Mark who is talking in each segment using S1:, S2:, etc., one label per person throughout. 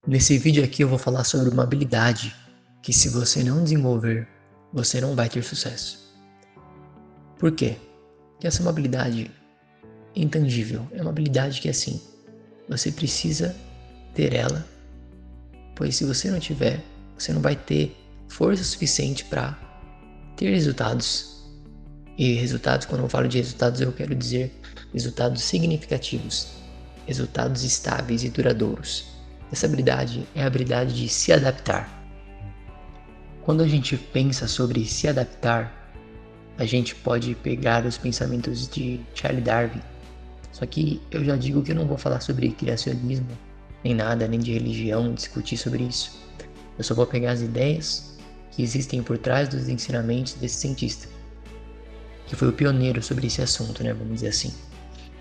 S1: Nesse vídeo aqui eu vou falar sobre uma habilidade que, se você não desenvolver, você não vai ter sucesso. Por quê? Porque essa é uma habilidade intangível, é uma habilidade que, assim, você precisa ter ela, pois se você não tiver, você não vai ter força suficiente para ter resultados. E resultados, quando eu falo de resultados, eu quero dizer resultados significativos, resultados estáveis e duradouros. Essa habilidade é a habilidade de se adaptar. Quando a gente pensa sobre se adaptar, a gente pode pegar os pensamentos de Charles Darwin. Só que eu já digo que eu não vou falar sobre criacionismo, nem nada, nem de religião, discutir sobre isso. Eu só vou pegar as ideias que existem por trás dos ensinamentos desse cientista, que foi o pioneiro sobre esse assunto, né? Vamos dizer assim.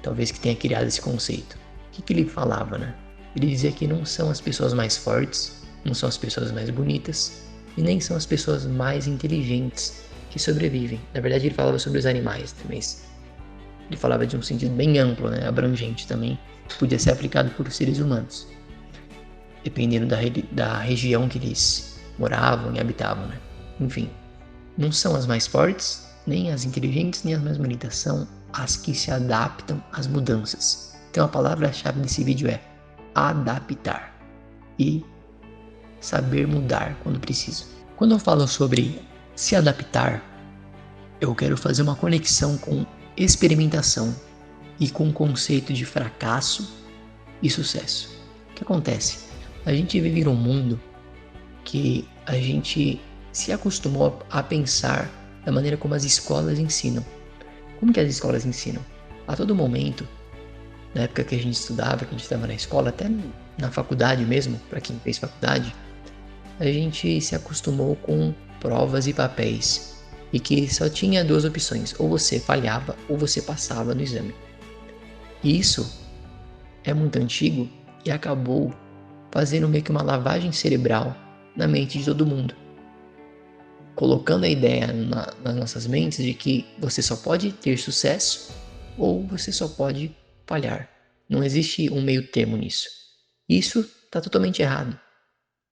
S1: Talvez que tenha criado esse conceito. O que ele falava, né? Ele dizia que não são as pessoas mais fortes, não são as pessoas mais bonitas, e nem são as pessoas mais inteligentes que sobrevivem. Na verdade, ele falava sobre os animais também. Ele falava de um sentido bem amplo, né? Abrangente também, que podia ser aplicado por seres humanos, dependendo da região que eles moravam e habitavam, né? Enfim, não são as mais fortes, nem as inteligentes, nem as mais bonitas, são as que se adaptam às mudanças. Então a palavra-chave desse vídeo é adaptar e saber mudar quando preciso. Quando eu falo sobre se adaptar, eu quero fazer uma conexão com experimentação e com o conceito de fracasso e sucesso. O que acontece? A gente vive num mundo que a gente se acostumou a pensar da maneira como as escolas ensinam. Como que as escolas ensinam? A todo momento, na época que a gente estudava, que a gente estava na escola, até na faculdade mesmo, para quem fez faculdade, a gente se acostumou com provas e papéis, e que só tinha duas opções: ou você falhava ou você passava no exame. E isso é muito antigo e acabou fazendo meio que uma lavagem cerebral na mente de todo mundo, colocando a ideia nas nossas mentes de que você só pode ter sucesso ou você só pode falhar. Não existe um meio termo nisso. Isso está totalmente errado.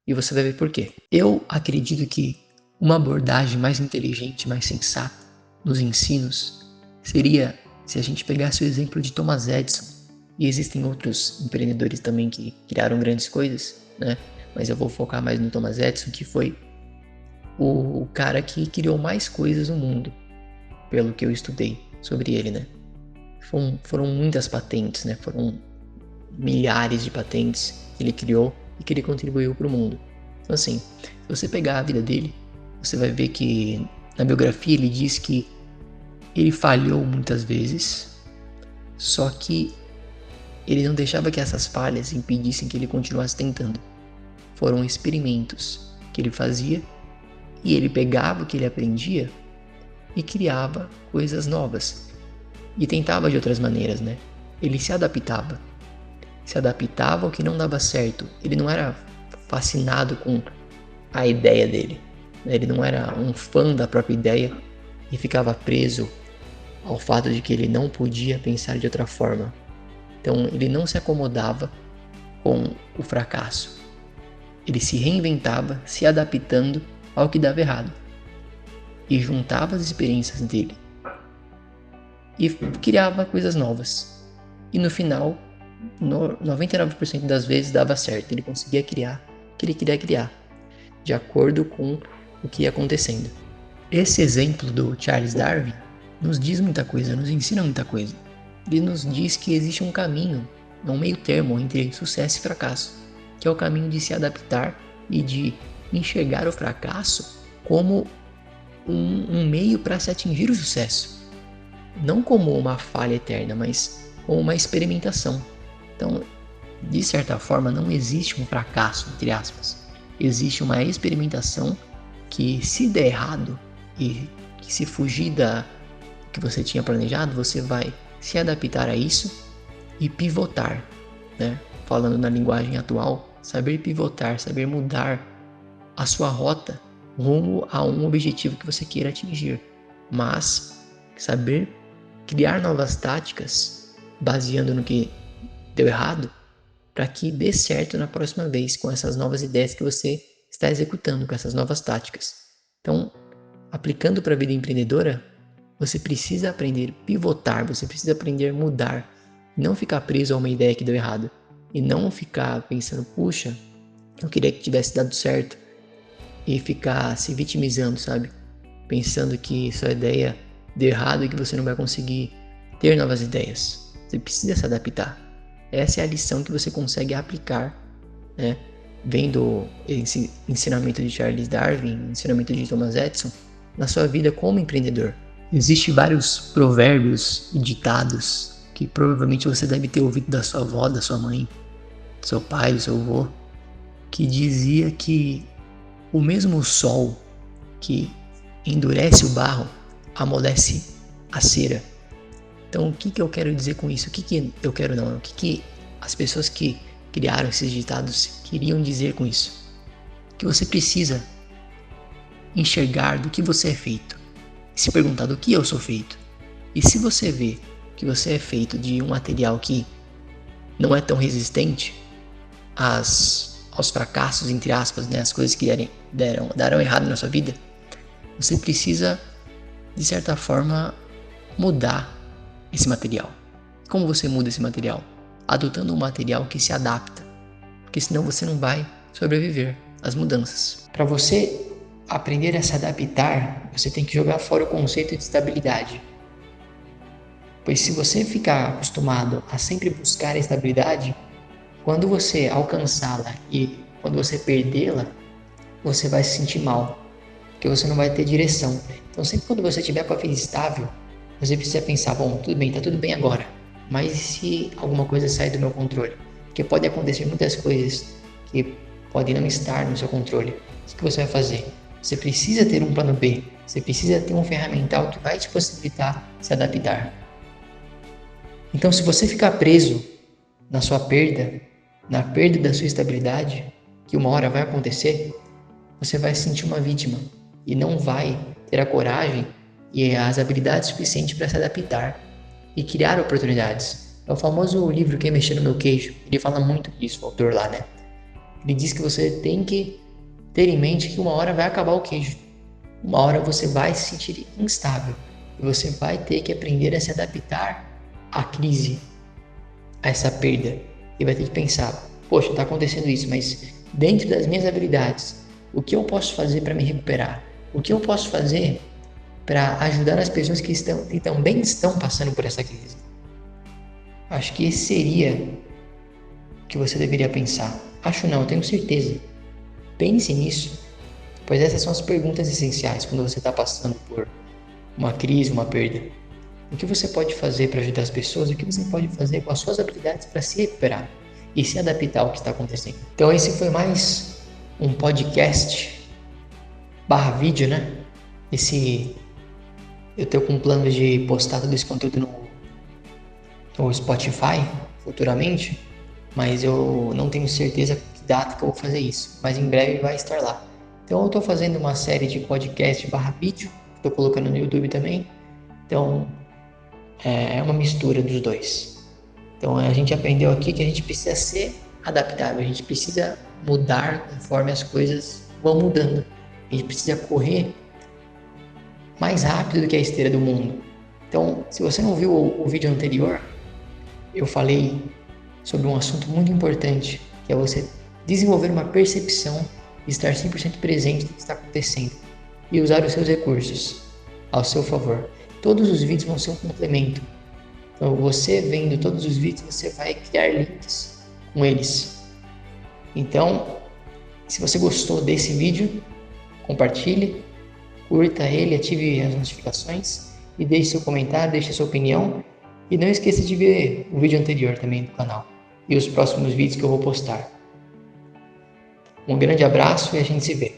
S1: E você vai ver por quê. Eu acredito que uma abordagem mais inteligente, mais sensata nos ensinos seria se a gente pegasse o exemplo de Thomas Edison. E existem outros empreendedores também que criaram grandes coisas, né? Mas eu vou focar mais no Thomas Edison, que foi o cara que criou mais coisas no mundo, pelo que eu estudei sobre ele, né? Foram muitas patentes, né? Foram milhares de patentes que ele criou e que ele contribuiu para o mundo. Então, assim, se você pegar a vida dele, você vai ver que na biografia ele diz que ele falhou muitas vezes, só que ele não deixava que essas falhas impedissem que ele continuasse tentando. Foram experimentos que ele fazia e ele pegava o que ele aprendia e criava coisas novas. E tentava de outras maneiras, né? Ele se adaptava ao que não dava certo. Ele não era fascinado com a ideia dele, né? Ele não era um fã da própria ideia e ficava preso ao fato de que ele não podia pensar de outra forma. Então ele não se acomodava com o fracasso. Ele se reinventava, se adaptando ao que dava errado, e juntava as experiências dele e criava coisas novas. E no final, 99% das vezes dava certo. Ele conseguia criar o que ele queria criar, de acordo com o que ia acontecendo. Esse exemplo do Charles Darwin nos diz muita coisa, nos ensina muita coisa. Ele nos diz que existe um caminho, um meio termo entre sucesso e fracasso, que é o caminho de se adaptar e de enxergar o fracasso como um meio para se atingir o sucesso. Não como uma falha eterna, mas como uma experimentação. Então, de certa forma, não existe um fracasso, entre aspas. Existe uma experimentação que, se der errado e que se fugir da que você tinha planejado, você vai se adaptar a isso e pivotar, né? Falando na linguagem atual, saber pivotar, saber mudar a sua rota rumo a um objetivo que você queira atingir, mas saber criar novas táticas baseando no que deu errado para que dê certo na próxima vez com essas novas ideias que você está executando, com essas novas táticas. Então, aplicando para a vida empreendedora, você precisa aprender a pivotar, você precisa aprender a mudar, não ficar preso a uma ideia que deu errado e não ficar pensando, puxa, eu queria que tivesse dado certo e ficar se vitimizando, sabe? Pensando que sua ideia deu errado e que você não vai conseguir ter novas ideias. Você precisa se adaptar. Essa é a lição que você consegue aplicar, né? Vendo esse ensinamento de Charles Darwin, ensinamento de Thomas Edison, na sua vida como empreendedor. Existem vários provérbios e ditados que provavelmente você deve ter ouvido da sua avó, da sua mãe, do seu pai, do seu avô, que dizia que o mesmo sol que endurece o barro amolece a cera. Então, o que eu quero dizer com isso? O que as pessoas que criaram esses ditados queriam dizer com isso? Que você precisa enxergar do que você é feito e se perguntar do que eu sou feito. E se você vê que você é feito de um material que não é tão resistente aos fracassos, entre aspas, né, as coisas que deram errado na sua vida, você precisa, de certa forma, mudar esse material. Como você muda esse material? Adotando um material que se adapta, porque senão você não vai sobreviver às mudanças. Para você aprender a se adaptar, você tem que jogar fora o conceito de estabilidade. Pois se você ficar acostumado a sempre buscar a estabilidade, quando você alcançá-la e quando você perdê-la, você vai se sentir mal, porque você não vai ter direção. Então sempre quando você estiver com a vida estável, você precisa pensar, bom, tudo bem, tá tudo bem agora, mas e se alguma coisa sair do meu controle? Porque pode acontecer muitas coisas que podem não estar no seu controle. O que você vai fazer? Você precisa ter um plano B, você precisa ter um ferramental que vai te possibilitar se adaptar. Então, se você ficar preso na sua perda, na perda da sua estabilidade, que uma hora vai acontecer, você vai se sentir uma vítima e não vai ter a coragem e as habilidades suficientes para se adaptar e criar oportunidades. É o famoso livro Quem Mexeu no Meu Queijo. Ele fala muito disso, o autor lá, né? Ele diz que você tem que ter em mente que uma hora vai acabar o queijo. Uma hora você vai se sentir instável e você vai ter que aprender a se adaptar à crise, a essa perda. E vai ter que pensar, poxa, está acontecendo isso, mas dentro das minhas habilidades, o que eu posso fazer para me recuperar? O que eu posso fazer para ajudar as pessoas que também estão passando por essa crise? Acho que esse seria o que você deveria pensar. Acho não, eu tenho certeza. Pense nisso, pois essas são as perguntas essenciais quando você está passando por uma crise, uma perda. O que você pode fazer para ajudar as pessoas? O que você pode fazer com as suas habilidades para se recuperar e se adaptar ao que está acontecendo? Então esse foi mais um podcast / vídeo, né? Eu estou com planos de postar todo esse conteúdo no Spotify futuramente, mas eu não tenho certeza que data que eu vou fazer isso, mas em breve vai estar lá. Então eu estou fazendo uma série de podcast / vídeo, estou colocando no YouTube também, então é uma mistura dos dois. Então a gente aprendeu aqui que a gente precisa ser adaptável, a gente precisa mudar conforme as coisas vão mudando, a gente precisa correr mais rápido do que a esteira do mundo. Então, se você não viu o vídeo anterior, eu falei sobre um assunto muito importante, que é você desenvolver uma percepção e estar 100% presente no que está acontecendo e usar os seus recursos ao seu favor. Todos os vídeos vão ser um complemento. Então, você vendo todos os vídeos, você vai criar links com eles. Então, se você gostou desse vídeo, compartilhe, curta ele, ative as notificações e deixe seu comentário, deixe sua opinião. E não esqueça de ver o vídeo anterior também do canal e os próximos vídeos que eu vou postar. Um grande abraço e a gente se vê.